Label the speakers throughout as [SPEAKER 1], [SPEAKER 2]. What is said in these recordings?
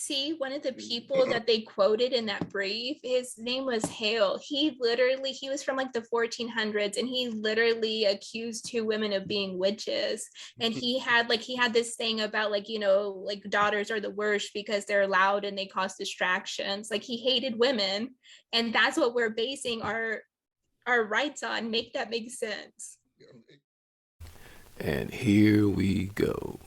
[SPEAKER 1] see one of the people that they quoted in that brief, his name was Hale. He was from like the 1400s, and he literally accused two women of being witches. And he had this thing about like, like daughters are the worst because they're loud and they cause distractions. Like he hated women, and that's what we're basing our rights on. Make that make sense.
[SPEAKER 2] And here we go.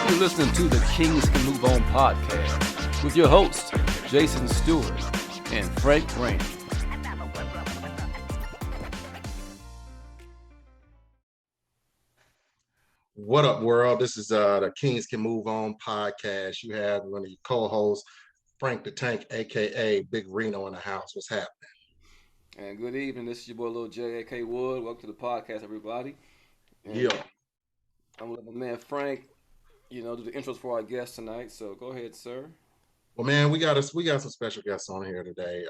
[SPEAKER 2] You're listening to the Kings Can Move On podcast with your hosts, Jason Stewart and Frank Rainey.
[SPEAKER 3] What up, world? This is the Kings Can Move On podcast. You have one of your co-hosts, Frank the Tank, aka Big Reno, in the house. What's happening?
[SPEAKER 2] And good evening. This is your boy Lil J, aka Wood. Welcome to the podcast, everybody. And
[SPEAKER 3] Yeah.
[SPEAKER 2] I'm with my man Frank, do the intros for our guest tonight. So go ahead, sir.
[SPEAKER 3] Well, man, we got some special guests on here today,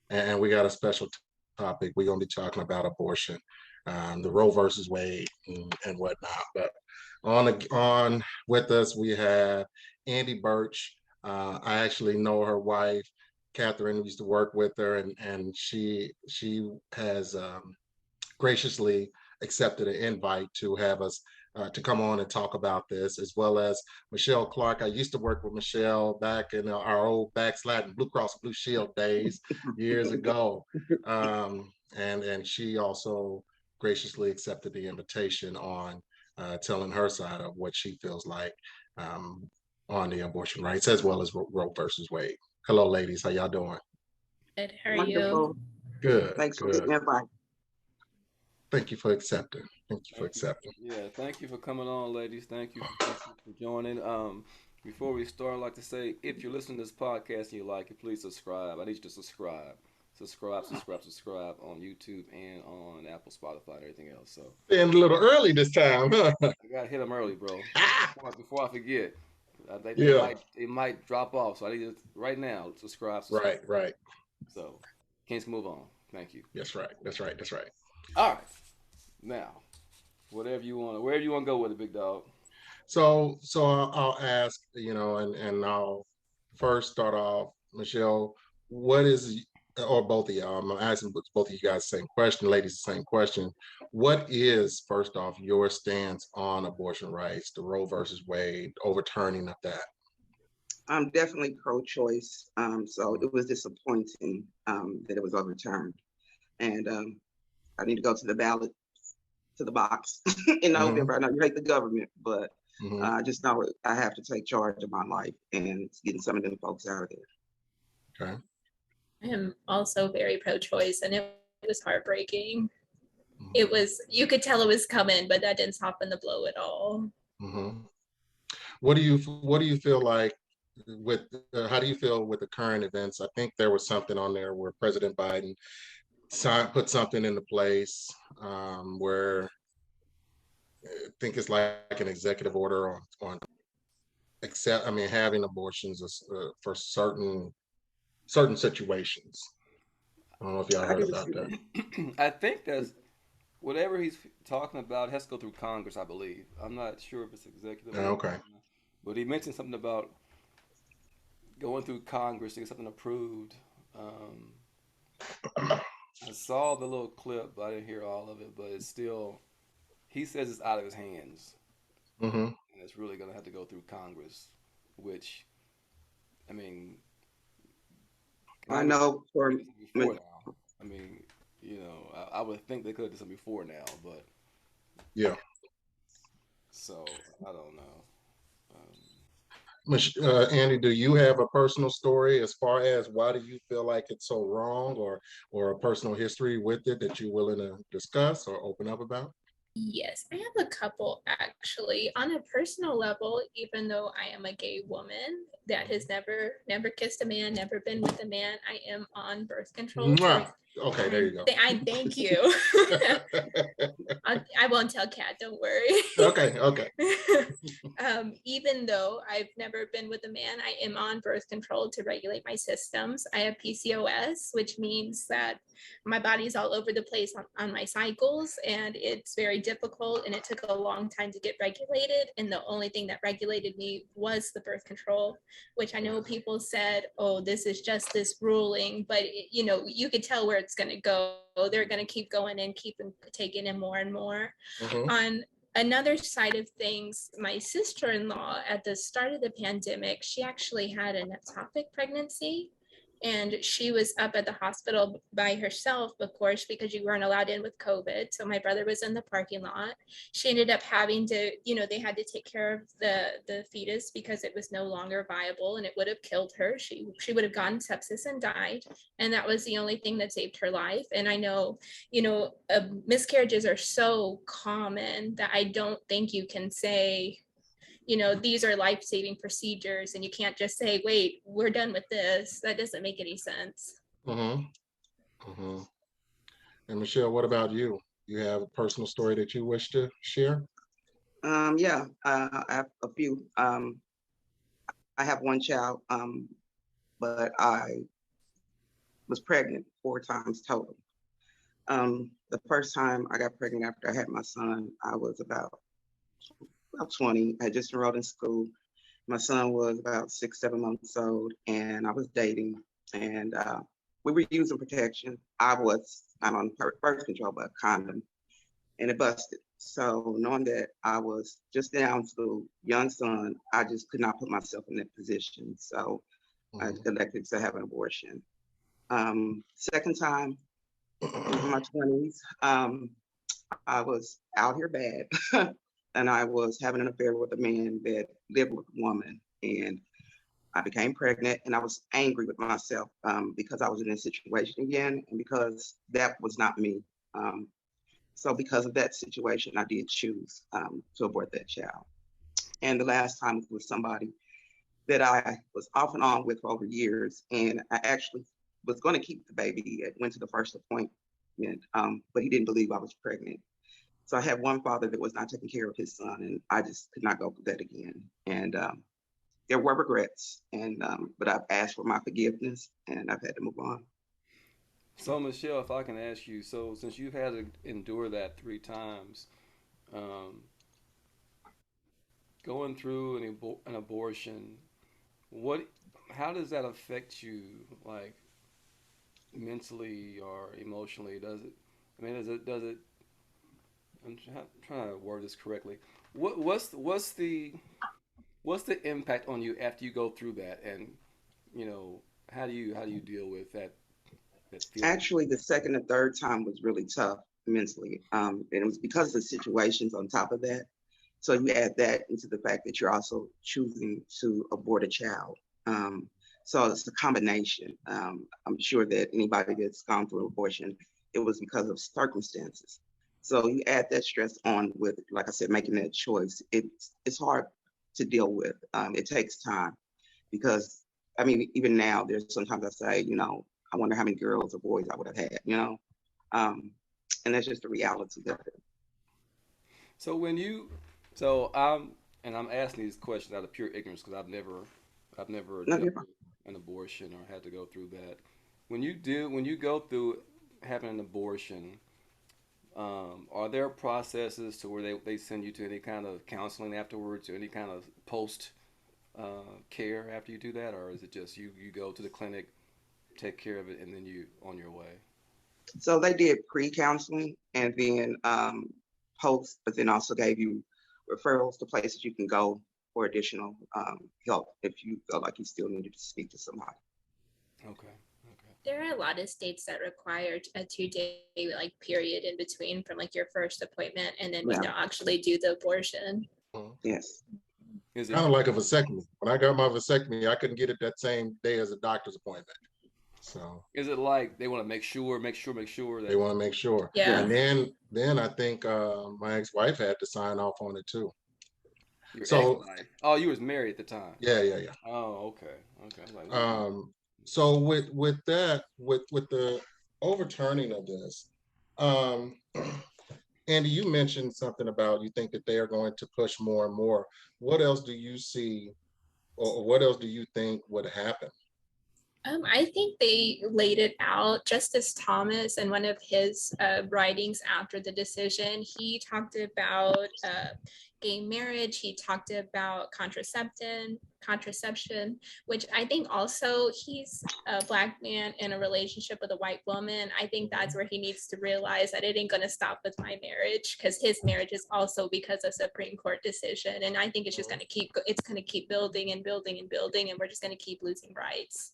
[SPEAKER 3] and we got a special topic. We're gonna be talking about abortion, the Roe versus Wade, and whatnot. But on with us we have Andie Burch. I actually know her wife, Catherine. Used to work with her, and she has graciously accepted an invite to have us to come on and talk about this, as well as Michelle Clark. I used to work with Michelle back in our old backsliding Blue Cross Blue Shield days years ago, and she also graciously accepted the invitation on telling her side of what she feels like on the abortion rights, as well as Roe versus Wade. Hello, ladies. How y'all doing?
[SPEAKER 1] Good. How are
[SPEAKER 4] Wonderful.
[SPEAKER 1] you?
[SPEAKER 3] Good.
[SPEAKER 4] Thanks
[SPEAKER 3] good.
[SPEAKER 4] for the invite.
[SPEAKER 3] Thank you for accepting. Thank you for accepting.
[SPEAKER 2] Yeah, thank you for coming on, ladies. Thank you for joining. Before we start, I'd like to say, if you're listening to this podcast and you like it, please subscribe. I need you to subscribe. Subscribe on YouTube and on Apple, Spotify, and everything else. So
[SPEAKER 3] Been a little early this time, huh?
[SPEAKER 2] I gotta hit them early, bro. Before I forget. They might drop off, so I need to right now subscribe.
[SPEAKER 3] Right.
[SPEAKER 2] So, Kings move on. Thank you.
[SPEAKER 3] That's right.
[SPEAKER 2] All right, now, wherever you want to go with it, big dog.
[SPEAKER 3] So I'll ask, and I'll first start off, Michelle. What is, or both of y'all? I'm asking both of you guys the same question, ladies, the same question. What is, first off, your stance on abortion rights, the Roe versus Wade, overturning of that?
[SPEAKER 4] I'm definitely pro-choice. So it was disappointing that it was overturned. And I need to go to the ballot, to the box in November. I know you hate the government, but I just know I have to take charge of my life and getting some of them folks out of there.
[SPEAKER 3] Okay.
[SPEAKER 1] I am also very pro-choice, and it was heartbreaking. You could tell it was coming, but that didn't soften the blow at all.
[SPEAKER 3] What do you feel like with how do you feel with the current events? I think there was something on there where President Biden put something into place where I think it's like an executive order on having abortions for certain situations. I don't know if y'all heard about that.
[SPEAKER 2] I think that's whatever he's talking about has to go through Congress, I believe. I'm not sure if it's executive.
[SPEAKER 3] Okay.
[SPEAKER 2] But he mentioned something about going through Congress to get something approved. I saw the little clip, but I didn't hear all of it. But it's still, he says it's out of his hands. And it's really going to have to go through Congress, which, I mean,
[SPEAKER 4] I know for
[SPEAKER 2] before now. I mean, I would think they could have done something before now, but
[SPEAKER 3] yeah.
[SPEAKER 2] So I don't know.
[SPEAKER 3] Andie, do you have a personal story as far as why do you feel like it's so wrong, or a personal history with it that you're willing to discuss or open up about?
[SPEAKER 1] Yes, I have a couple actually. On a personal level, even though I am a gay woman, that has never kissed a man, never been with a man, I am on birth control.
[SPEAKER 3] Mwah. Okay, there you go.
[SPEAKER 1] I thank you. I won't tell Kat, don't worry.
[SPEAKER 3] Okay.
[SPEAKER 1] Even though I've never been with a man, I am on birth control to regulate my systems. I have PCOS, which means that my body's all over the place on my cycles, and it's very difficult, and it took a long time to get regulated. And the only thing that regulated me was the birth control, which I know people said, oh, this is just this ruling, but you could tell where it's going to go. They're going to keep going and keep taking in more and more. On another side of things, my sister-in-law at the start of the pandemic, she actually had an ectopic pregnancy, and she was up at the hospital by herself, of course, because you weren't allowed in with COVID. So my brother was in the parking lot. She ended up having to, they had to take care of the fetus because it was no longer viable, and it would have killed her. She would have gotten sepsis and died. And that was the only thing that saved her life. And I know, miscarriages are so common that I don't think you can say, these are life-saving procedures, and you can't just say, wait, we're done with this. That doesn't make any sense.
[SPEAKER 3] And Michelle, what about you? You have a personal story that you wish to share?
[SPEAKER 4] Yeah, I have a few. I have one child, but I was pregnant 4 times total. The first time I got pregnant after I had my son, I was about 20. I just enrolled in school. My son was about 6-7 months old, and I was dating, and we were using protection. I was not on birth control, but condom, and it busted. So knowing that I was just down to young son, I just could not put myself in that position. So I elected to have an abortion. Second time, in my 20s, I was out here bad. And I was having an affair with a man that lived with a woman, and I became pregnant, and I was angry with myself because I was in this situation again, and because that was not me. So because of that situation, I did choose to abort that child. And the last time was with somebody that I was off and on with for over years, and I actually was going to keep the baby. I went to the first appointment, but he didn't believe I was pregnant. So I had one father that was not taking care of his son, and I just could not go through that again. And there were regrets, and but I've asked for my forgiveness, and I've had to move on.
[SPEAKER 2] So Michelle, if I can ask you, so since you've had to endure that 3 times, going through an abortion, how does that affect you, like mentally or emotionally? Does it? I'm trying to word this correctly. What's the impact on you after you go through that, and how do you deal with that feeling?
[SPEAKER 4] Actually, the second and third time was really tough mentally, and it was because of the situations on top of that. So you add that into the fact that you're also choosing to abort a child. So it's a combination. I'm sure that anybody that's gone through abortion, it was because of circumstances. So you add that stress on with, like I said, making that choice. It's hard to deal with. It takes time because, I mean, even now, there's sometimes I say, I wonder how many girls or boys I would have had, and that's just the reality of it.
[SPEAKER 2] So I'm asking these questions out of pure ignorance because I've never done an abortion or had to go through that. When you go through having an abortion, are there processes to where they send you to any kind of counseling afterwards or any kind of post care after you do that, or is it just you go to the clinic, take care of it, and then you on your way?
[SPEAKER 4] So they did pre-counseling and then post, but then also gave you referrals to places you can go for additional help if you feel like you still needed to speak to somebody.
[SPEAKER 2] Okay.
[SPEAKER 1] There are a lot of states that require a 2-day period in between from your first appointment and then when they'll actually do the abortion.
[SPEAKER 4] Yes.
[SPEAKER 3] It's kind of like a vasectomy. When I got my vasectomy, I couldn't get it that same day as a doctor's appointment. So
[SPEAKER 2] is it like they want to make sure that
[SPEAKER 3] they want to make sure?
[SPEAKER 1] Yeah.
[SPEAKER 3] And then I think my ex-wife had to sign off on it too.
[SPEAKER 2] Your
[SPEAKER 3] So
[SPEAKER 2] ex-wife. Oh, you was married at the time.
[SPEAKER 3] yeah.
[SPEAKER 2] Oh, okay. Okay. I'm like, ooh.
[SPEAKER 3] So with that, with the overturning of this, um, Andy, you mentioned something about you think that they are going to push more and more. What else do you see, or what else do you think would happen?
[SPEAKER 1] I think they laid it out. Justice Thomas, in one of his writings after the decision, he talked about gay marriage. He talked about contraception, which I think also he's a Black man in a relationship with a white woman. I think that's where he needs to realize that it ain't going to stop with my marriage, because his marriage is also because of Supreme Court decision. And I think it's just going to keep building and building and building, and we're just going to keep losing rights.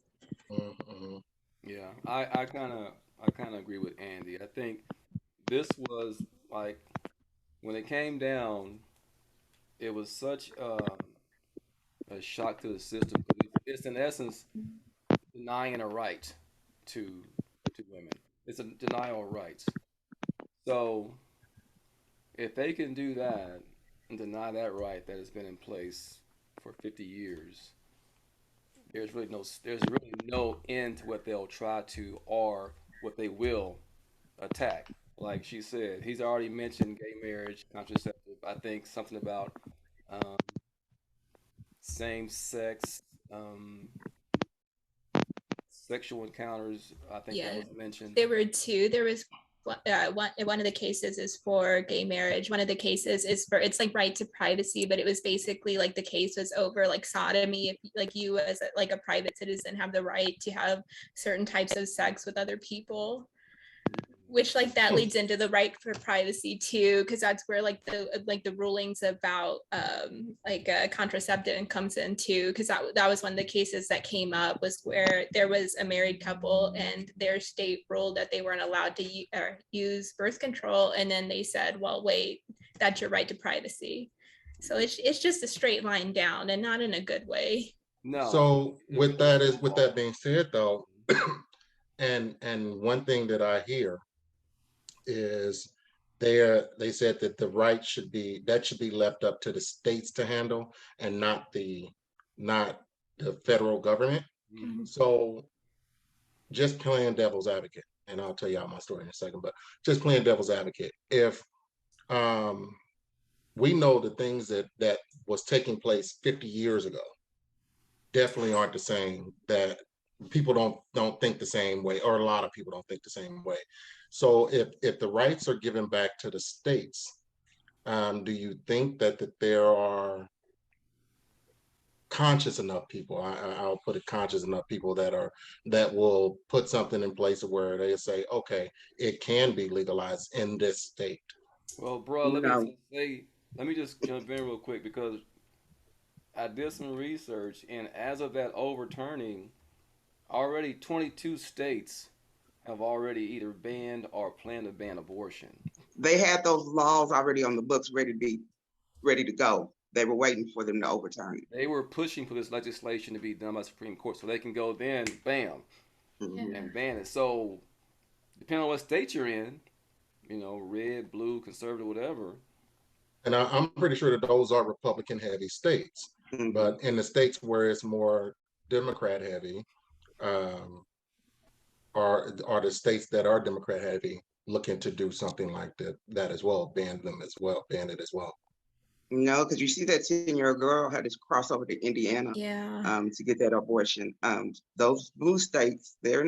[SPEAKER 3] Mm-hmm.
[SPEAKER 2] Yeah, I kind of agree with Andy. I think this was like when it came down, it was such a shock to the system because it's in essence denying a right to to women. It's a denial of rights. So if they can do that and deny that right that has been in place for 50 years, there's really no end to what they'll try to or what they will attack. Like she said, he's already mentioned gay marriage, contraceptive. I think something about um, same sex sexual encounters. I think that
[SPEAKER 1] Yeah,
[SPEAKER 2] was mentioned.
[SPEAKER 1] there were two. There was one of the cases is for gay marriage. One of the cases is for, it's like right to privacy, but it was basically like the case was over like sodomy. If like you as like a private citizen have the right to have certain types of sex with other people, which like that leads into the right for privacy too, because that's where like the rulings about contraceptive comes into, because that was one of the cases that came up, was where there was a married couple and their state ruled that they weren't allowed to use birth control, and then they said, well, wait, that's your right to privacy. So it's just a straight line down, and not in a good way.
[SPEAKER 2] No,
[SPEAKER 3] So with that being said, though, and one thing that I hear is they said that the right should be left up to the states to handle, and not the federal government.
[SPEAKER 2] hmm
[SPEAKER 3] So just playing devil's advocate, and I'll tell you all my story in a second, but just playing devil's advocate, if um we know the things that was taking place 50 years ago definitely aren't the same, that people don't think the same way, or a lot of people don't think the same way. So if the rights are given back to the states, do you think that there are conscious enough people, I'll put it, conscious enough people that will put something in place where they say, okay, it can be legalized in this state?
[SPEAKER 2] Well, bro,
[SPEAKER 4] No,
[SPEAKER 2] let me just jump in real quick because I did some research, and as of that overturning, already 22 states have already either banned or plan to ban abortion.
[SPEAKER 4] they had those laws already on the books, ready to go. They were waiting for them to overturn it.
[SPEAKER 2] They were pushing for this legislation to be done by the Supreme Court so they can go then, bam,
[SPEAKER 4] Mhm.
[SPEAKER 1] Yeah.
[SPEAKER 2] and ban it. So, depending on what state you're in, red, blue, conservative, whatever.
[SPEAKER 3] And I'm pretty sure that those are Republican heavy states,
[SPEAKER 4] Mhm.
[SPEAKER 3] but in the states where it's more Democrat heavy, um, are the states that are Democrat heavy looking to do something like that as well, ban it as well.
[SPEAKER 4] No, because you see that 10-year-old girl had to cross over to Indiana
[SPEAKER 1] Yeah.
[SPEAKER 4] to get that abortion. Those blue states, they're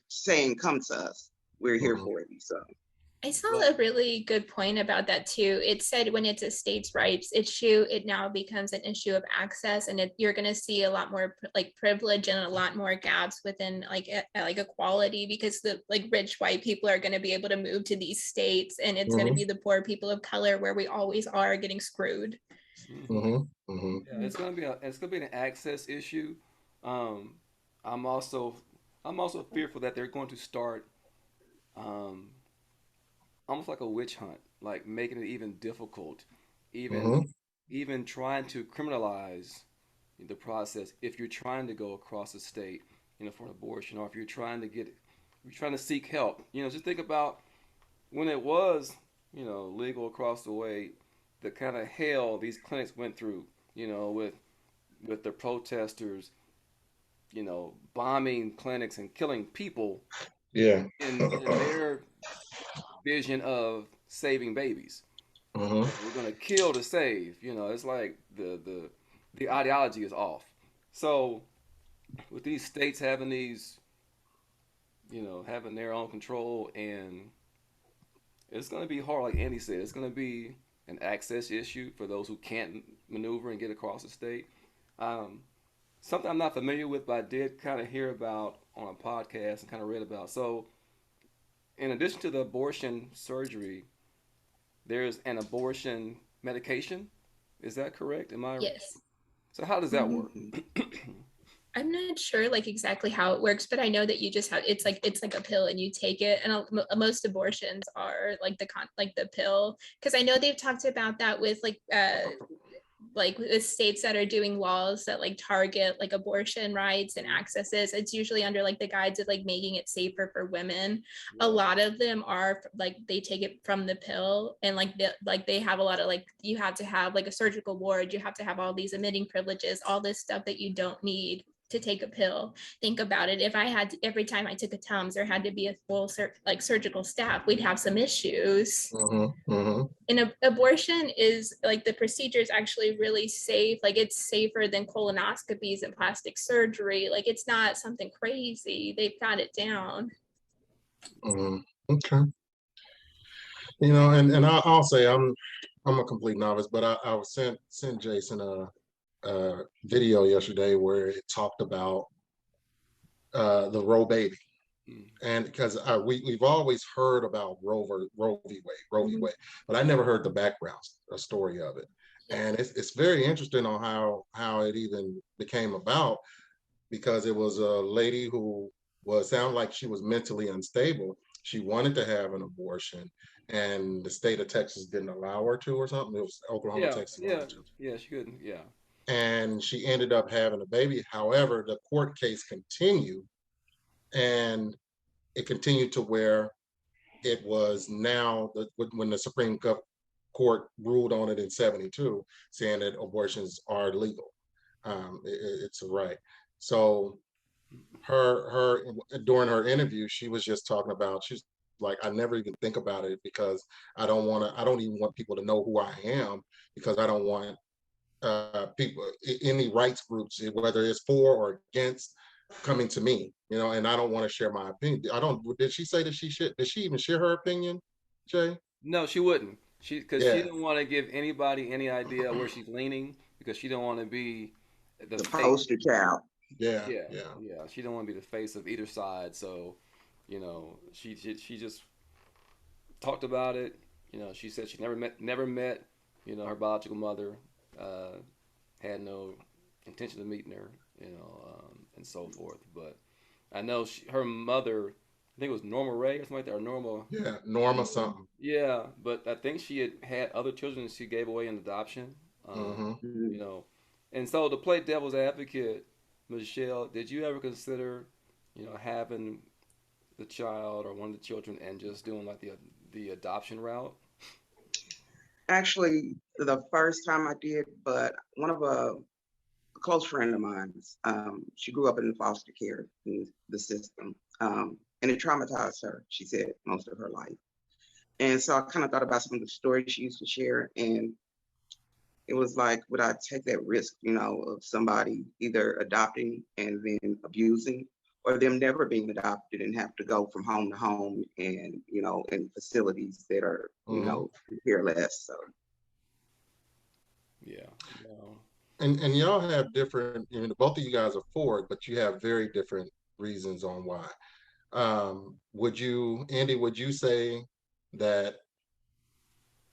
[SPEAKER 4] saying, come to us. We're here
[SPEAKER 3] Mhm.
[SPEAKER 4] for you. So
[SPEAKER 1] I saw
[SPEAKER 2] Well,
[SPEAKER 1] a really good point about that too. It said when it's a states' rights issue, it now becomes an issue of access, and you're going to see a lot more like privilege and a lot more gaps within like equality, because the like rich white people are going to be able to move to these states, and it's going to be
[SPEAKER 3] Mhm.
[SPEAKER 1] the poor people of color where we always are getting screwed.
[SPEAKER 2] hmm
[SPEAKER 3] Mhm. Mhm.
[SPEAKER 2] yeah, it's gonna be an access issue. Um, I'm also I'm also fearful that they're going to start um, almost like a witch hunt, like making it even difficult, even
[SPEAKER 3] Mhm.
[SPEAKER 2] even trying to criminalize the process if you're trying to go across the state, for an abortion, or if you're trying to seek help. Just think about when it was, legal across the way. the kind of hell these clinics went through, with the protesters, bombing clinics and killing people
[SPEAKER 3] Yeah.
[SPEAKER 2] in their vision of saving babies.
[SPEAKER 3] Hmm.
[SPEAKER 2] We're gonna kill to save. It's like the ideology is off. So with these states having these, having their own control, and it's gonna be hard. Like Andy said, it's gonna be an access issue for those who can't maneuver and get across the state. Um, Something I'm not familiar with, but I did kind of hear about on a podcast and kind of read about. So, in addition to the abortion surgery, there's an abortion medication. Is that correct? Am I?
[SPEAKER 1] Yes.
[SPEAKER 2] So, how does that work?
[SPEAKER 1] I'm not sure like exactly how it works, but I know that you just have it's like a pill and you take it, and most abortions are like the pill, because I know they've talked about that with like with states that are doing laws that like target like abortion rights and accesses. It's usually under like the guides of like making it safer for women. A lot of them are like they take it from the pill, and like they have a lot of like you have to have like a surgical ward, you have to have all these admitting privileges, all this stuff that you don't need to take a pill. Think about it. If I had to, every time I took a Tums, there had to be a full surgical staff, we'd have some issues.
[SPEAKER 3] Hmm. Hmm.
[SPEAKER 1] And abortion is like the procedure is actually really safe. Like it's safer than colonoscopies and plastic surgery. Like it's not something crazy. They've got it down.
[SPEAKER 3] Hmm. Okay. And I'll say I'm a complete novice, but I was sent Jason a video yesterday where it talked about the Roe baby. And because we've always heard about Roe v. Wade, but I never heard the background story of it. And it's very interesting on how it even became about, because it was a lady who sounded like she was mentally unstable. She wanted to have an abortion, and the state of Texas didn't allow her to, or something. It was Oklahoma,
[SPEAKER 2] Yeah,
[SPEAKER 3] Texas allowed
[SPEAKER 2] yeah,
[SPEAKER 3] her to.
[SPEAKER 2] yeah. She couldn't. Yeah.
[SPEAKER 3] And she ended up having a baby. However, the court case continued, and it continued to where it was now when the Supreme Court ruled on it in '72, saying that abortions are legal. It's a right. So her during her interview, she was just talking about, she's like, I never even think about it because I don't even want people to know who I am, because I don't want people, any rights groups, whether it's for or against, coming to me, and I don't want to share my opinion. Did she say that did she even share her opinion, Jay?
[SPEAKER 2] No, she wouldn't. Because she
[SPEAKER 3] Yeah.
[SPEAKER 2] didn't want to give anybody any idea where she's leaning, because she don't want to be the
[SPEAKER 4] The
[SPEAKER 2] face.
[SPEAKER 4] poster child.
[SPEAKER 3] Yeah.
[SPEAKER 2] Yeah,
[SPEAKER 3] Yeah.
[SPEAKER 2] yeah. She don't want to be the face of either side. So, she just talked about it. She said she never met, her biological mother. Had no intention of meeting her, and so forth. But I know her mother, I think it was Norma Ray or something like that, or Norma.
[SPEAKER 3] Yeah. Norma something.
[SPEAKER 2] Yeah, but I think she had other children she gave away in adoption.
[SPEAKER 3] Hmm.
[SPEAKER 2] You know, and so to play devil's advocate, Michelle, did you ever consider, having the child or one of the children and just doing like the adoption route?
[SPEAKER 4] Actually, the first time I did, but one of a close friend of mine, she grew up in foster care in the system, and it traumatized her, she said, most of her life. And so I kind of thought about some of the stories she used to share, and it was like, would I take that risk, of somebody either adopting and then abusing, or them never being adopted and have to go from home to home and, in facilities that are,
[SPEAKER 3] Hmm.
[SPEAKER 4] care less. So
[SPEAKER 2] Yeah. No.
[SPEAKER 3] And y'all have different, both of you guys are for it, but you have very different reasons on why. Andy, would you say that,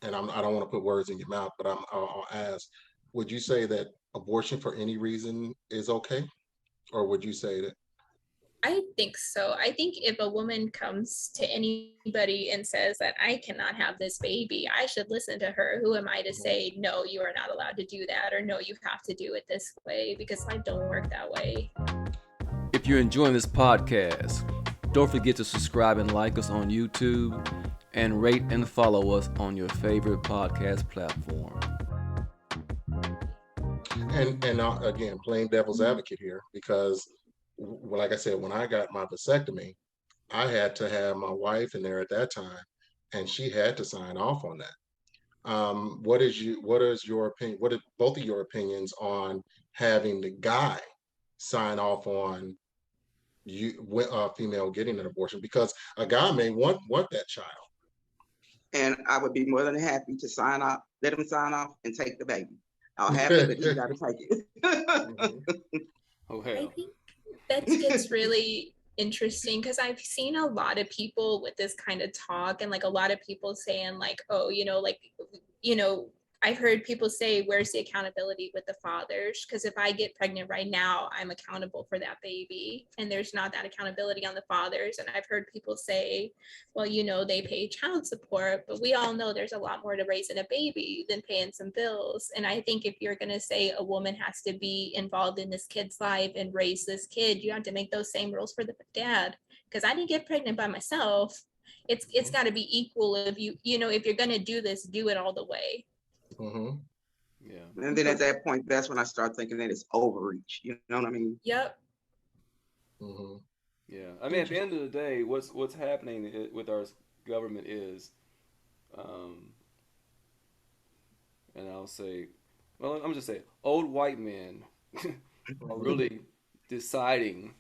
[SPEAKER 3] and I don't want to put words in your mouth, but I'll ask, would you say that abortion for any reason is okay? Or would you say that?
[SPEAKER 1] I think so. I think if a woman comes to anybody and says that I cannot have this baby, I should listen to her. Who am I to say, no, you are not allowed to do that, or no, you have to do it this way, because life don't work that way.
[SPEAKER 2] If you're enjoying this podcast, don't forget to subscribe and like us on YouTube. and rate and follow us on your favorite podcast platform.
[SPEAKER 3] And again, playing devil's advocate here, because like I said, when I got my vasectomy, I had to have my wife in there at that time, and she had to sign off on that. What is your opinion? What are both of your opinions on having the guy sign off on female getting an abortion? Because a guy may want that child.
[SPEAKER 4] And I would be more than happy to sign off, let him sign off and take the baby. I'll have it, but he's got to take it.
[SPEAKER 2] Oh
[SPEAKER 1] I
[SPEAKER 2] hell.
[SPEAKER 1] think that gets really interesting because I've seen a lot of people with this kind of talk, and like a lot of people saying like, oh, I've heard people say, where's the accountability with the fathers? Because if I get pregnant right now, I'm accountable for that baby, and there's not that accountability on the fathers. And I've heard people say, well, they pay child support, but we all know there's a lot more to raising a baby than paying some bills. And I think if you're going to say a woman has to be involved in this kid's life and raise this kid, you have to make those same rules for the dad. Because I didn't get pregnant by myself. It's got to be equal. If if you're going to do this, do it all the way.
[SPEAKER 3] Mm-hmm.
[SPEAKER 2] Yeah.
[SPEAKER 4] And then at that point, that's when I start thinking that it's overreach. You know what I mean?
[SPEAKER 1] Yep.
[SPEAKER 3] Mm-hmm.
[SPEAKER 2] Yeah. I mean, at the end of the day, what's happening with our government is, and I'll say, well, I'm just saying, old white men are really deciding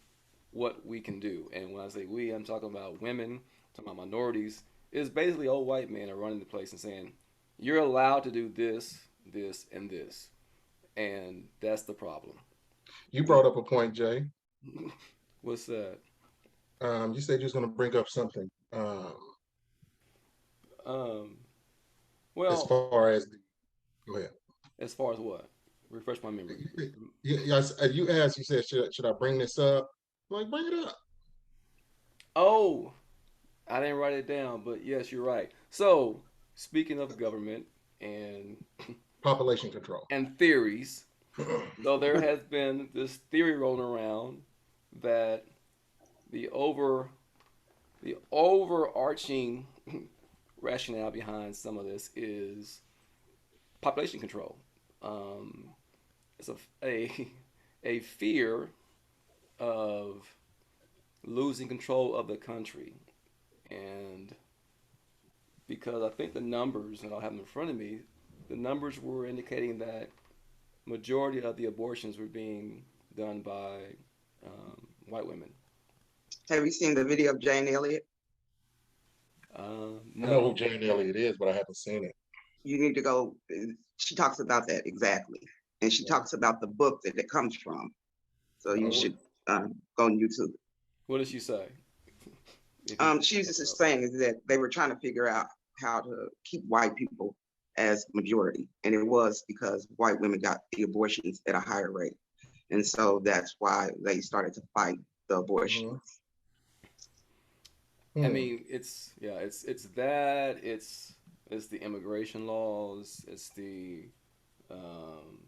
[SPEAKER 2] what we can do. And when I say we, I'm talking about women, I'm talking about minorities. It's basically old white men are running the place and saying, you're allowed to do this, this, and this. And that's the problem.
[SPEAKER 3] You brought up a point, Jay.
[SPEAKER 2] What's that?
[SPEAKER 3] You said you was going to bring up something.
[SPEAKER 2] Um,
[SPEAKER 3] As
[SPEAKER 2] well,
[SPEAKER 3] far as go ahead.
[SPEAKER 2] as far as what? Refresh my memory.
[SPEAKER 3] Yes, you asked. You said, should I bring this up? I'm like, bring it up.
[SPEAKER 2] Oh, I didn't write it down, but yes, you're right. So, speaking of government and
[SPEAKER 3] Population control.
[SPEAKER 2] and theories, so there has been this theory rolling around that the overarching rationale behind some of this is population control. Um, it's a fear of losing control of the country, and because I think the numbers, and I'll have them in front of me, the numbers were indicating that majority of the abortions were being done by white women.
[SPEAKER 4] Have you seen the video of Jane Elliott?
[SPEAKER 3] I know who
[SPEAKER 2] No.
[SPEAKER 3] Jane Elliott is, but I haven't seen it.
[SPEAKER 4] You need to go. She talks about that exactly. And she talks about the book that it comes from. So you should go on YouTube.
[SPEAKER 2] What did she say?
[SPEAKER 4] She was just saying is that they were trying to figure out how to keep white people as majority. And it was because white women got the abortions at a higher rate. And so that's why they started to fight the abortions.
[SPEAKER 2] I mean, it's that it's the immigration laws, um,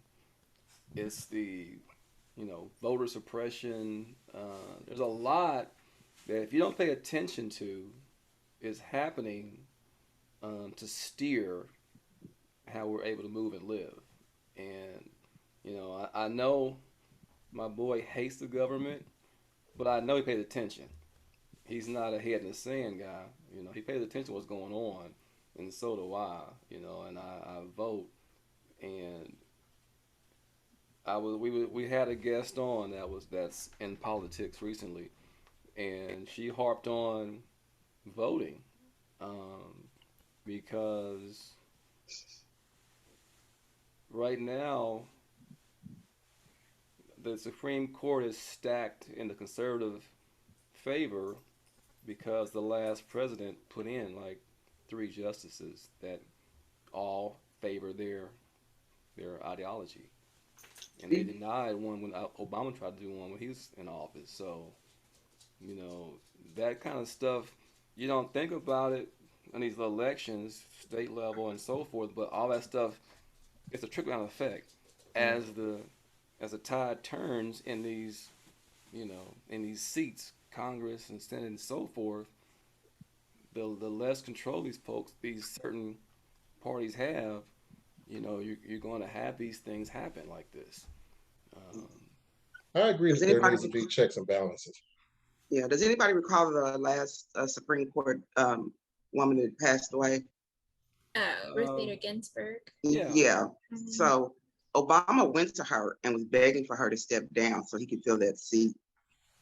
[SPEAKER 2] it's the voter suppression. There's a lot that if you don't pay attention to is happening to steer how we're able to move and live. And I know my boy hates the government, but I know he pays attention. He's not a head in the sand guy. He pays attention to what's going on, and so do I. And I vote. And we had a guest on that's in politics recently, and she harped on voting because right now the Supreme Court is stacked in the conservative favor because the last president put in like 3 justices that all favor their ideology, and they denied one when Obama tried to do one when he was in office. So that kind of stuff you don't think about it in these elections, state level and so forth, but all that stuff, it's a trickle down effect as the tide turns in these in these seats, Congress and Senate and so forth. the less control these certain parties have, you're going to have these things happen like this. Um,
[SPEAKER 3] I agree
[SPEAKER 4] Does
[SPEAKER 3] that there
[SPEAKER 4] anybody,
[SPEAKER 3] needs to be checks and balances.
[SPEAKER 4] yeah, does anybody recall the last Supreme Court woman that passed away?
[SPEAKER 1] Ruth Bader Ginsburg.
[SPEAKER 2] yeah,
[SPEAKER 4] Yeah.
[SPEAKER 1] Mhm.
[SPEAKER 4] So Obama went to her and was begging for her to step down so he could fill that seat.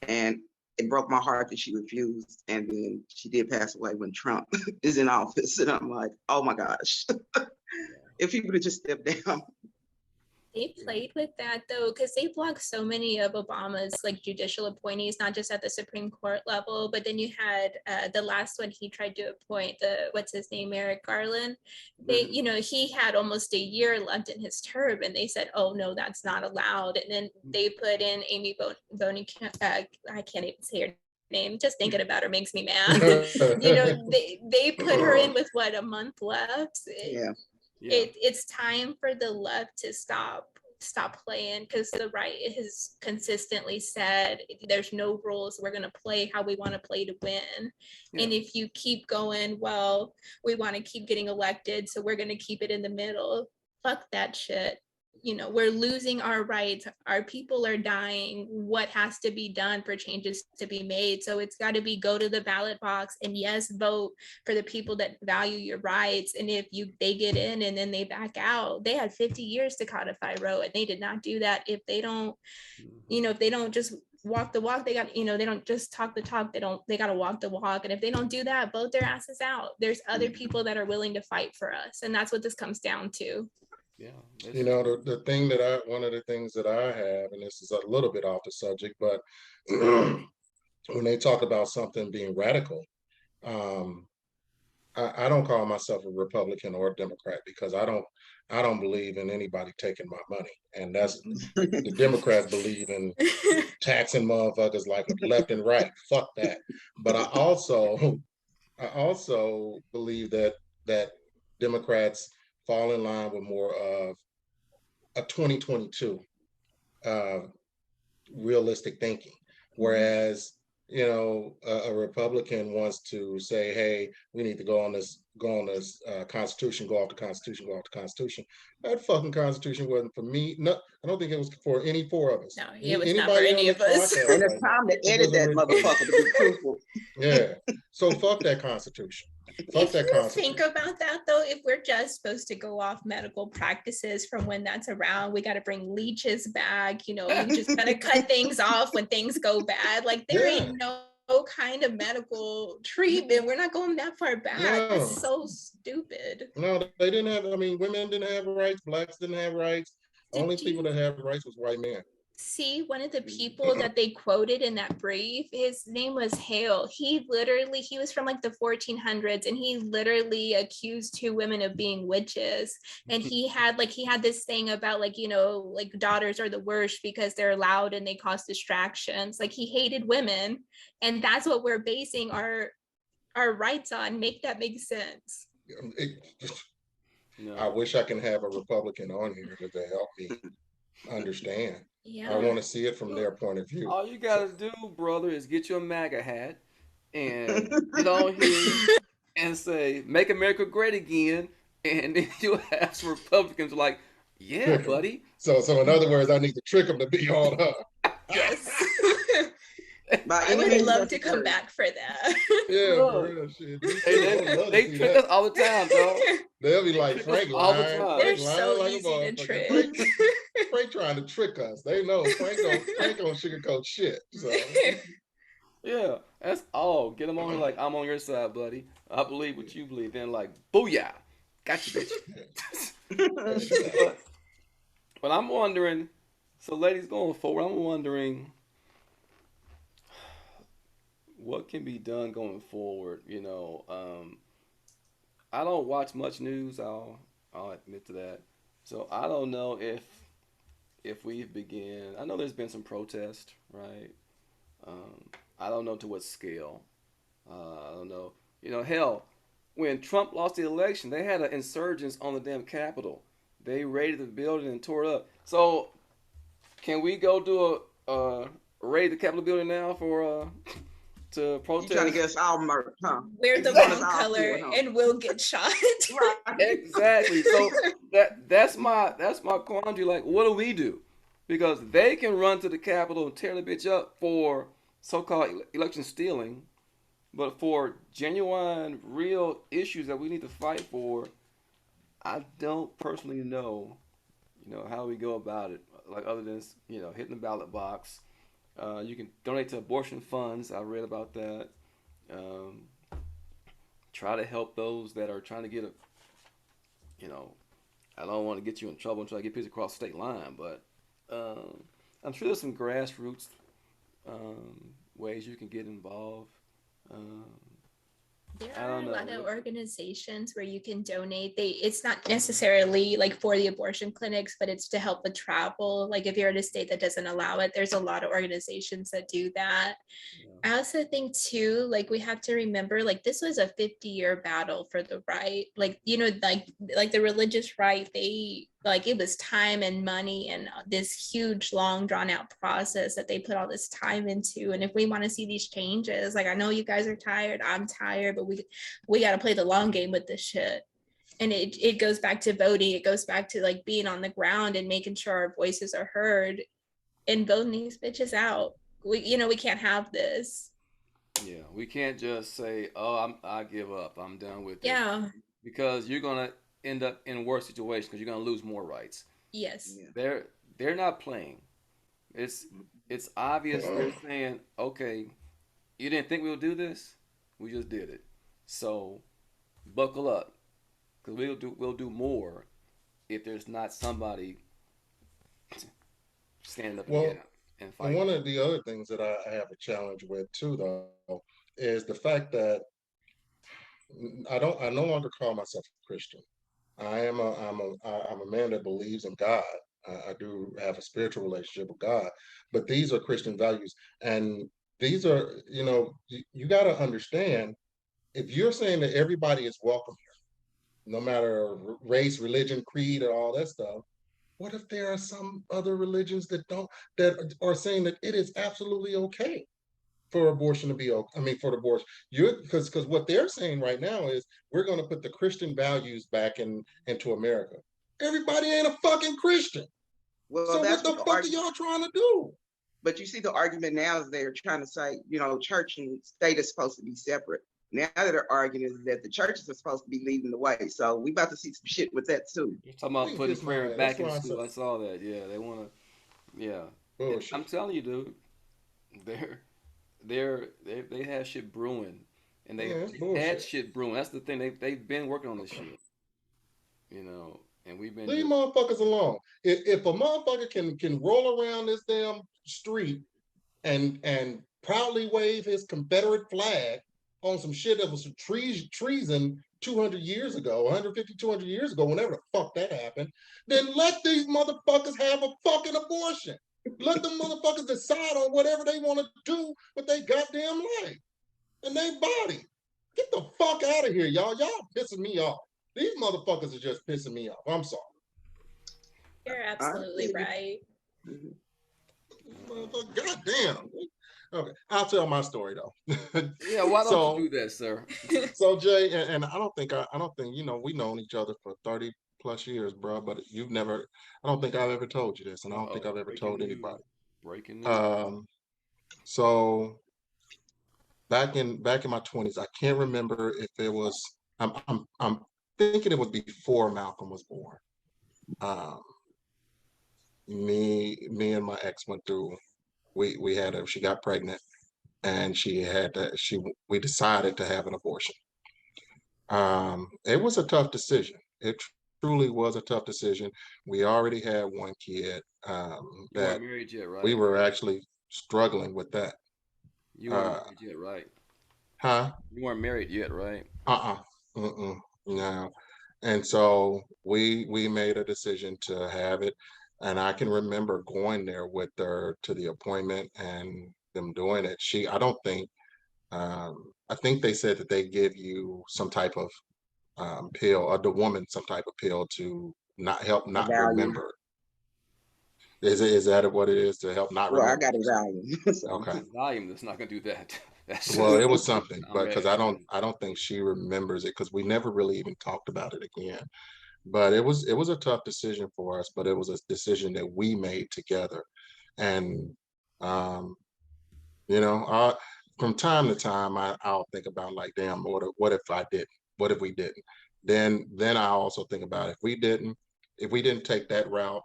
[SPEAKER 4] And it broke my heart that she refused. And then she did pass away when Trump is in office. And I'm like, oh my gosh, if he would have just stepped down.
[SPEAKER 1] They played with that though, because they blocked so many of Obama's like judicial appointees, not just at the Supreme Court level, but then you had the last one he tried to appoint, what's his name, Merrick Garland. They, he had almost a year left in his term, and they said, "Oh no, that's not allowed." And then they put in Amy Boney. I can't even say her name. Just thinking about her makes me mad. They put her in with what, a month left.
[SPEAKER 4] Yeah.
[SPEAKER 1] It's time for the left to stop playing, because the right has consistently said there's no rules, we're going to play how we want to play to win. And if you keep going, well, we want to keep getting elected, so we're going to keep it in the middle, fuck that shit. We're losing our rights, our people are dying. What has to be done for changes to be made? So it's got to be, go to the ballot box and yes, vote for the people that value your rights. And if they get in and then they back out, they had 50 years to codify Roe, and they did not do that. If they don't, if they don't just walk the walk, they got, they don't just talk the talk, they got to walk the walk. And if they don't do that, vote their asses out. There's other people that are willing to fight for us, and that's what this comes down to.
[SPEAKER 2] Yeah.
[SPEAKER 3] The thing one of the things that I have, and this is a little bit off the subject, but when they talk about something being radical, I don't call myself a Republican or a Democrat, because I don't believe in anybody taking my money. And that's the Democrats believe in taxing motherfuckers like left and right. Fuck that. But I also believe that Democrats fall in line with more of a 2022 realistic thinking, whereas a Republican wants to say, hey, we need to go on this Constitution, go off the Constitution. That fucking Constitution wasn't for me. No, I don't think it was for any four of us.
[SPEAKER 1] No, it was not for any of us.
[SPEAKER 4] And it's time to edit that motherfucker to be truthful.
[SPEAKER 3] Yeah. So fuck that Constitution.
[SPEAKER 1] If you think about that though, if we're just supposed to go off medical practices from when that's around, we got to bring leeches back, we just gotta cut things off when things go bad. Like there ain't no kind of medical treatment. We're not going that far back. No. That's so stupid.
[SPEAKER 3] No, they didn't have, women didn't have rights, blacks didn't have rights. Only people that have rights was white men.
[SPEAKER 1] See, one of the people that they quoted in that brief, his name was Hale. He was from like the 1400s, and he literally accused two women of being witches. And he had this thing about like daughters are the worst because they're loud and they cause distractions. Like he hated women, and that's what we're basing our rights on. Make that make sense.
[SPEAKER 3] I wish I can have a Republican on here to help me understand.
[SPEAKER 1] Yeah.
[SPEAKER 3] I want to see it from their point of view.
[SPEAKER 2] All you gotta do, brother, is get your MAGA hat and get on here and say, "Make America Great Again," and then you'll have some Republicans like, "Yeah, buddy."
[SPEAKER 3] So in other words, I need to trick them to be on her.
[SPEAKER 1] Yes. I would love to come back for that.
[SPEAKER 3] Yeah, for real shit.
[SPEAKER 2] They trick us all the time, dog.
[SPEAKER 3] They'll be like, Frank
[SPEAKER 2] all the time.
[SPEAKER 1] They're so easy to trick.
[SPEAKER 3] Frank trying to trick us. They know Frank don't sugarcoat shit. So.
[SPEAKER 2] Yeah, that's all. Get them on here like, I'm on your side, buddy. I believe what you believe. Then like, booyah, got you, bitch. but I'm wondering. So, ladies, going forward, I'm wondering what can be done going forward. I don't watch much news. I'll admit to that. So I don't know if we've begun. I know there's been some protest, right? I don't know to what scale. I don't know. Hell, when Trump lost the election, they had an insurgents on the damn Capitol. They raided the building and tore it up. So can we go do a raid the Capitol building now for to
[SPEAKER 4] You trying to
[SPEAKER 2] protest.
[SPEAKER 4] get us all murdered, huh?
[SPEAKER 1] Wear the
[SPEAKER 4] You want us
[SPEAKER 1] wrong
[SPEAKER 4] all
[SPEAKER 1] color
[SPEAKER 4] killed, huh?
[SPEAKER 1] and we'll get shot.
[SPEAKER 4] Right.
[SPEAKER 2] Exactly. So that's my quandary. Like, what do we do? Because they can run to the Capitol and tear the bitch up for so-called election stealing, but for genuine, real issues that we need to fight for, I don't personally know, how we go about it. Like other than hitting the ballot box. You can donate to abortion funds. I read about that. Um, Try to help those that are trying to get a, you know, I don't want to get you in trouble and try to get people across the state line, but I'm sure there's some grassroots ways you can get involved. Um,
[SPEAKER 1] There
[SPEAKER 2] I
[SPEAKER 1] are
[SPEAKER 2] don't
[SPEAKER 1] a lot of
[SPEAKER 2] know.
[SPEAKER 1] organizations where you can donate. It's not necessarily like for the abortion clinics, but it's to help with travel. Like if you're in a state that doesn't allow it, there's a lot of organizations that do that. I also think too, like we have to remember, like this was a 50-year battle for the right. Like, like the religious right, they like it was time and money and this huge, long, drawn out process that they put all this time into. And if we want to see these changes, like I know you guys are tired, I'm tired, but we got to play the long game with this shit. And it goes back to voting. It goes back to like being on the ground and making sure our voices are heard and voting these bitches out. We can't have this.
[SPEAKER 2] Yeah, we can't just say, "Oh, I give up. I'm done with it,"
[SPEAKER 1] Yeah.
[SPEAKER 2] because you're gonna end up in a worse situation because you're gonna lose more rights.
[SPEAKER 1] Yes.
[SPEAKER 4] Yeah.
[SPEAKER 2] They're not playing. It's it's obvious they're saying, "Okay, you didn't think we would do this? We just did it. So buckle up, because we'll do more if there's not somebody standing up in the
[SPEAKER 3] Well,
[SPEAKER 2] gap and
[SPEAKER 3] and
[SPEAKER 2] fighting."
[SPEAKER 3] one of the other things that I have a challenge with too, though, is the fact that I no longer call myself a Christian. I'm a man that believes in God. I do have a spiritual relationship with God, but these are Christian values, and these are, you got to understand, if you're saying that everybody is welcome here, no matter race, religion, creed, or all that stuff, what if there are some other religions that are saying that it is absolutely okay for abortion to be okay? I mean, for the abortion, because what they're saying right now is we're going to put the Christian values back into America. Everybody ain't a fucking Christian.
[SPEAKER 4] Well,
[SPEAKER 3] So what
[SPEAKER 4] that's
[SPEAKER 3] the
[SPEAKER 4] what the
[SPEAKER 3] fuck are
[SPEAKER 4] argument.
[SPEAKER 3] y'all trying to do?
[SPEAKER 4] But you see, the argument now is they're trying to say, church and state is supposed to be separate. Now that they're arguing is that the churches are supposed to be leading the way. So we about to see some shit with that too.
[SPEAKER 2] You're talking
[SPEAKER 3] We
[SPEAKER 2] about
[SPEAKER 3] can
[SPEAKER 2] putting
[SPEAKER 3] kiss my
[SPEAKER 2] prayer
[SPEAKER 3] ass.
[SPEAKER 2] back
[SPEAKER 3] That's
[SPEAKER 2] in
[SPEAKER 3] why I said
[SPEAKER 2] school. I saw that. Yeah, they want to. Yeah, I'm
[SPEAKER 3] bullshit.
[SPEAKER 2] telling you, dude. They're they have shit brewing, and
[SPEAKER 3] Yeah, it's
[SPEAKER 2] they had
[SPEAKER 3] bullshit.
[SPEAKER 2] shit brewing. That's the thing. They've been working on this shit, and we've been
[SPEAKER 3] Leave
[SPEAKER 2] just.
[SPEAKER 3] motherfuckers alone. If a motherfucker can roll around this damn street and proudly wave his Confederate flag on some shit that was treason 200 years ago, 150, 200 years ago, whenever the fuck that happened, then let these motherfuckers have a fucking abortion. Let them motherfuckers decide on whatever they want to do with their goddamn life and their body. Get the fuck out of here, y'all. Y'all pissing me off. These motherfuckers are just pissing me off. I'm sorry.
[SPEAKER 1] You're
[SPEAKER 4] I
[SPEAKER 1] absolutely
[SPEAKER 4] feel you.
[SPEAKER 1] right.
[SPEAKER 4] Mhm.
[SPEAKER 3] Goddamn. Okay, I'll tell my story though.
[SPEAKER 2] Yeah, why don't you
[SPEAKER 3] so,
[SPEAKER 2] do that, sir?
[SPEAKER 3] so Jay, and I don't think we've known each other for 30 plus years, bro. But I don't think I've ever told you this, and I don't think
[SPEAKER 2] Uh-oh,
[SPEAKER 3] I've ever
[SPEAKER 2] breaking
[SPEAKER 3] told
[SPEAKER 2] news.
[SPEAKER 3] anybody.
[SPEAKER 2] Breaking news.
[SPEAKER 3] Um, so back in my 20s, I can't remember if it was. I'm thinking it was before Malcolm was born. Um, me and my ex went through. We had her. She got pregnant, and we decided to have an abortion. It was a tough decision. It truly was a tough decision. We already had one kid
[SPEAKER 2] You weren't
[SPEAKER 3] that
[SPEAKER 2] married yet,
[SPEAKER 3] we
[SPEAKER 2] right?
[SPEAKER 3] were actually struggling with that.
[SPEAKER 2] You weren't
[SPEAKER 3] Uh,
[SPEAKER 2] married yet, right?
[SPEAKER 3] huh?
[SPEAKER 2] You weren't married yet, right?
[SPEAKER 3] Uh-uh. Mm-mm. No. And so we made a decision to have it. And I can remember going there with her to the appointment and them doing it. I think they said that they give you some type of pill, or the woman some type of pill to not help
[SPEAKER 4] A
[SPEAKER 3] not
[SPEAKER 4] value.
[SPEAKER 3] remember. Is that what it is, to help not
[SPEAKER 4] Well, I
[SPEAKER 3] remember?
[SPEAKER 4] got a value. So,
[SPEAKER 3] Okay.
[SPEAKER 2] Volume that's not gonna do that.
[SPEAKER 3] Well, it was something,
[SPEAKER 2] I'm
[SPEAKER 3] but because
[SPEAKER 2] ready.
[SPEAKER 3] I don't think she remembers it because we never really even talked about it again. But it was a tough decision for us, but it was a decision that we made together. And um, you know, from time to time, I'll think about like, damn, what if I didn't? What if we didn't? Then I also think about if we didn't take that route,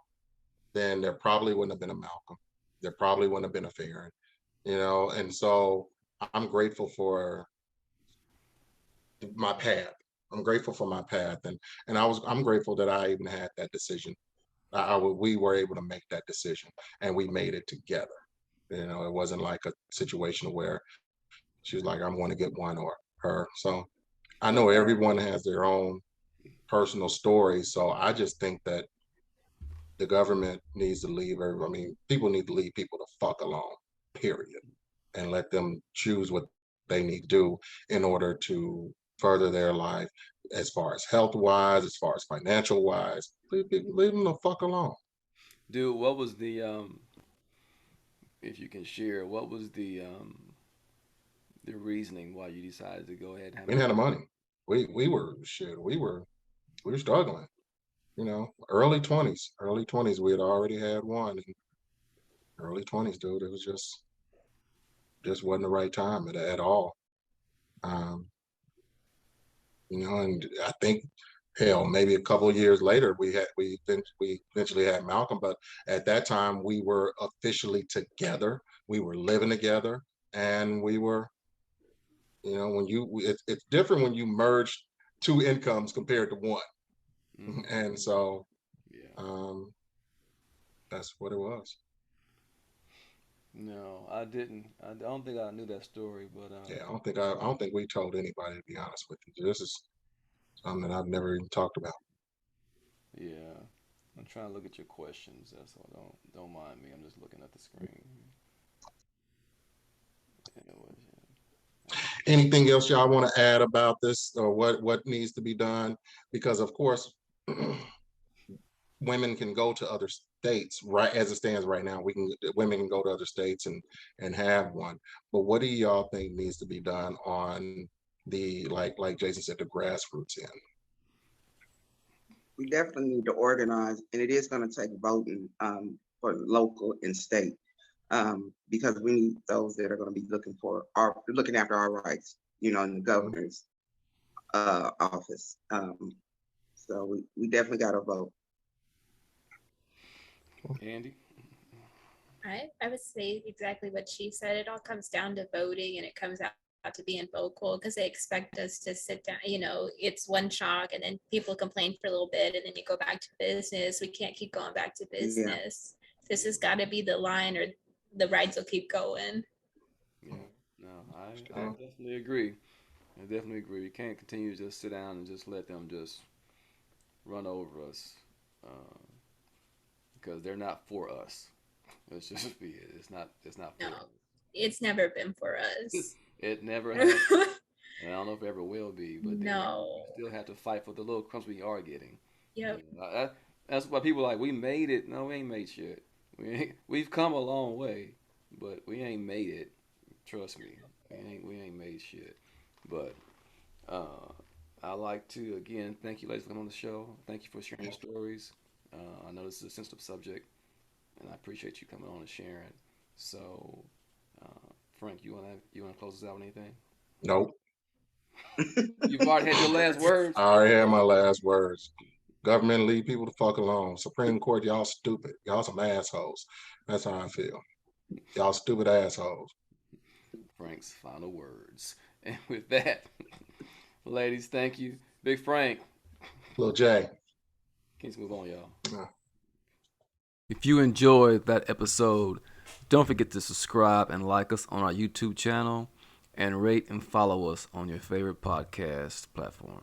[SPEAKER 3] then there probably wouldn't have been a Malcolm. There probably wouldn't have been a Farron, And so I'm grateful for my path. I'm grateful for my path, and I'm grateful that I even had that decision. We were able to make that decision, and we made it together. It wasn't like a situation where she was like, I'm going to get one or her. So I know everyone has their own personal story. So I just think that the government needs to people need to leave people the fuck alone, period, and let them choose what they need to do in order to further their life as far as health wise, as far as financial wise. Leave them the fuck alone.
[SPEAKER 2] Dude, what was the if you can share, what was the reasoning why you decided to go ahead and have
[SPEAKER 3] We
[SPEAKER 2] a
[SPEAKER 3] didn't have the
[SPEAKER 2] baby?
[SPEAKER 3] money. We were struggling. Early 20s. We had already had one. In early 20s, dude. It was just wasn't the right time at all. Um, and I think, hell, maybe a couple of years later, we eventually had Malcolm, but at that time we were officially together. We were living together, and we were, it's different when you merge two incomes compared to one,
[SPEAKER 2] Mm-hmm.
[SPEAKER 3] and so
[SPEAKER 2] Yeah.
[SPEAKER 3] um, that's what it was.
[SPEAKER 2] No, I didn't. I don't think I knew that story, but
[SPEAKER 3] Yeah, I don't think we told anybody, to be honest with you. This is something that I've never even talked about.
[SPEAKER 2] yeah. I'm trying to look at your questions. That's all. Don't mind me. I'm just looking at the screen. Yeah,
[SPEAKER 3] Anything else y'all want to add about this, or what needs to be done? Because of course, women can go to other states, right? As it stands right now, women can go to other states and have one. But what do y'all think needs to be done on the, like Jason said, the grassroots end?
[SPEAKER 4] We definitely need to organize, and it is going to take voting for local and state, because we need those that are going to be looking after our rights, in the governor's office. So we definitely got to vote.
[SPEAKER 2] Andie?
[SPEAKER 1] I would say exactly what she said. It all comes down to voting, and it comes out to being vocal because they expect us to sit down. It's one shock, and then people complain for a little bit, and then you go back to business. We can't keep going back to business. Yeah. This has got to be the line, or the rides will keep going.
[SPEAKER 2] Yeah. No, I definitely agree. I definitely agree. We can't continue to just sit down and just let them just run over us because they're not for us. Let's just be it. It's not for us.
[SPEAKER 1] It's never been for us.
[SPEAKER 2] It never has. And I don't know if it ever will be, but
[SPEAKER 1] no.
[SPEAKER 2] we still have to fight for the little crumbs we are getting.
[SPEAKER 1] Yep.
[SPEAKER 2] That's why people are like, we made it. No, we ain't made shit. We've come a long way, but we ain't made it. Trust me, we ain't made shit. But I like to again thank you, ladies, for coming on the show. Thank you for sharing your stories. I know this is a sensitive subject, and I appreciate you coming on and sharing. So, Frank, you wanna close us out with anything?
[SPEAKER 3] Nope.
[SPEAKER 2] You've already had your last words.
[SPEAKER 3] I already had my last words. Government, leave people the fuck alone. Supreme Court, y'all stupid. Y'all some assholes. That's how I feel. Y'all stupid assholes.
[SPEAKER 2] Frank's final words. And with that, ladies, thank you. Big Frank.
[SPEAKER 3] Lil J.
[SPEAKER 2] Let's move on, y'all. If you enjoyed that episode, don't forget to subscribe and like us on our YouTube channel and rate and follow us on your favorite podcast platform.